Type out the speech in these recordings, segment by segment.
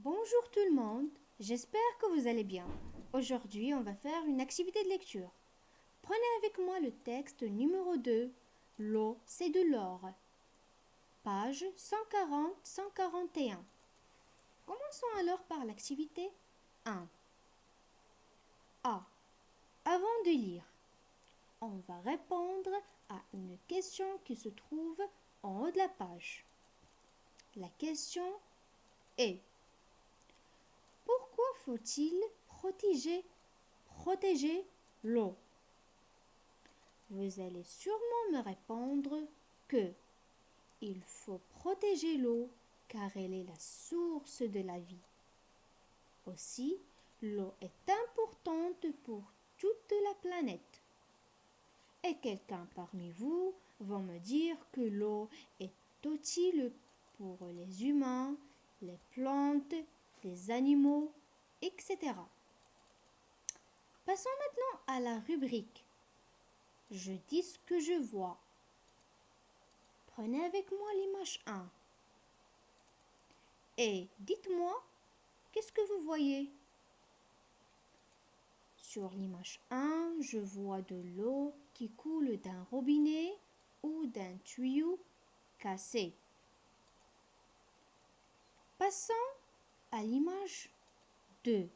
Bonjour tout le monde, j'espère que vous allez bien. Aujourd'hui, on va faire une activité de lecture. Prenez avec moi le texte numéro 2. L'eau, c'est de l'or. Page 140-141. Commençons alors par l'activité 1. A. Avant de lire, on va répondre à une question qui se trouve en haut de la page. La question est: pourquoi faut-il protéger l'eau? Vous allez sûrement me répondre que il faut protéger l'eau car elle est la source de la vie. Aussi, l'eau est importante pour toute la planète. Et quelqu'un parmi vous va me dire que l'eau est utile pour les humains, les plantes, les animaux, etc. Passons maintenant à la rubrique. Je dis ce que je vois. Prenez avec moi l'image 1. Et dites-moi, qu'est-ce que vous voyez? Sur l'image 1, je vois de l'eau qui coule d'un robinet ou d'un tuyau cassé. Passons à l'image 2.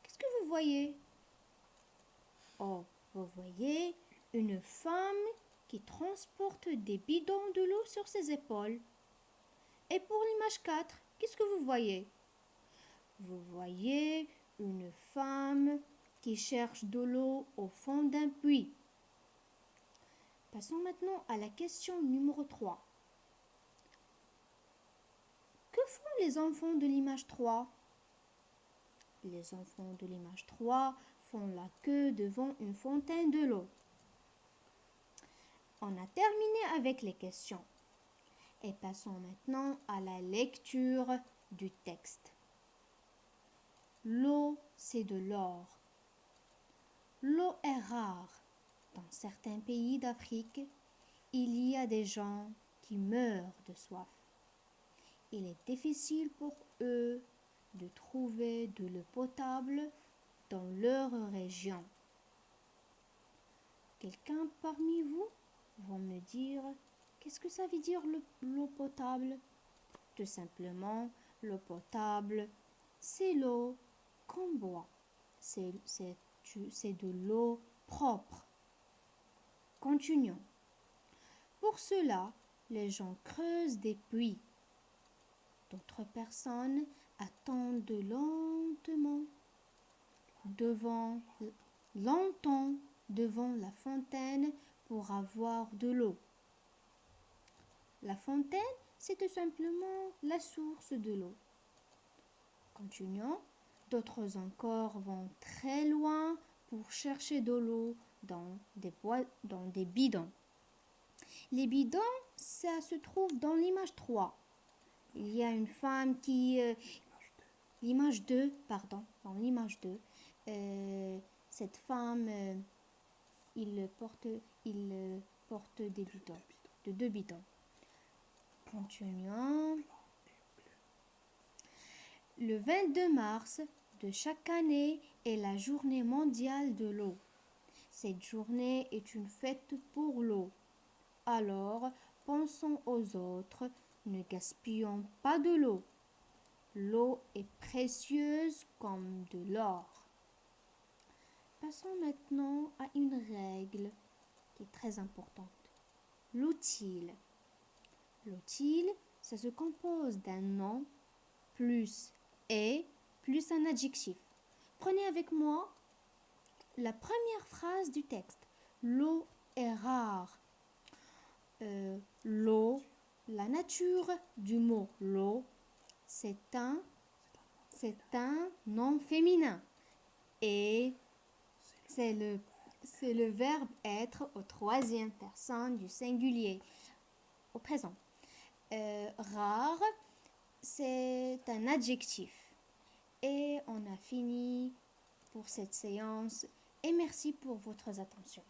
Qu'est-ce que vous voyez? Oh, vous voyez une femme qui transporte des bidons de l'eau sur ses épaules. Et pour l'image 4, qu'est-ce que vous voyez? Vous voyez une femme qui cherche de l'eau au fond d'un puits. Passons maintenant à la question numéro 3. Que font les enfants de l'image 3? Les enfants de l'image 3 font la queue devant une fontaine de l'eau. On a terminé avec les questions. Et passons maintenant à la lecture du texte. L'eau, c'est de l'or. L'eau est rare. Dans certains pays d'Afrique, il y a des gens qui meurent de soif. Il est difficile pour eux de trouver de l'eau potable dans leur région. Quelqu'un parmi vous va me dire qu'est-ce que ça veut dire l'eau potable? Tout simplement, l'eau potable, c'est l'eau qu'on boit. C'est de l'eau propre. Continuons. Pour cela, les gens creusent des puits. D'autres personnes attendent longtemps devant la fontaine pour avoir de l'eau. La fontaine, c'est tout simplement la source de l'eau. Continuons. D'autres encore vont très loin pour chercher de l'eau dans des bidons. Les bidons, ça se trouve dans l'image 3. Il y a une femme qui... l'image 2, pardon, dans l'image 2. Cette femme, il porte des bidons, de 2 bidons. Continuons. Le 22 mars de chaque année est la journée mondiale de l'eau. Cette journée est une fête pour l'eau. Alors, pensons aux autres, ne gaspillons pas de l'eau. L'eau est précieuse comme de l'or. Passons maintenant à une règle qui est très importante. L'utile. L'utile, ça se compose d'un nom plus et plus un adjectif. Prenez avec moi la première phrase du texte. L'eau est rare. L'eau, la nature du mot l'eau, c'est un nom féminin. Et c'est le verbe être au 3e personne du singulier, au présent. Rare, c'est un adjectif. Et on a fini pour cette séance et merci pour votre attention.